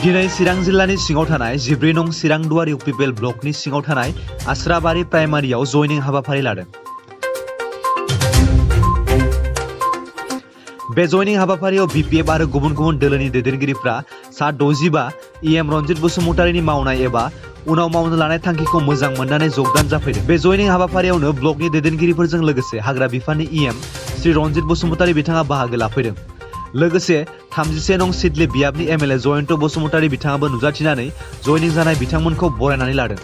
दिनै चिरां जिल्लानि सिङाव थानाय 14 नं चिरां दुवारि उपिपेल ब्लकनि सिङाव थानाय आस्राबारि प्राइमारियाव जयनिं हाबाफारि लादों। बे जयनिं हाबाफारियाव बीपीएफ आरो गुबुन गुबुन दोलोनि दैदेनगिरिफ्रा सा 65 इएम रन्जित बसुमतारिनि मावनाय एबा उनाव मावनो लानाय थांखिखौ मोजां मोननानै जगदान जाफैदों। बे जयनिं हाबाफारियावनो ब्लकनि दैदेनगिरिफोरजों लोगोसे हाग्रा बिफाननि इएम श्री रन्जित बसुमतारि बिथाङा बाहागो लाफैदों। लोगोसे 31 नं सिडली बियाबनि एमएलए जयन्त बसुमतारि बिथाङाबो नुजाथिनानै जयनिं जानाय बिथांमोनखौ बरायनानै लादों।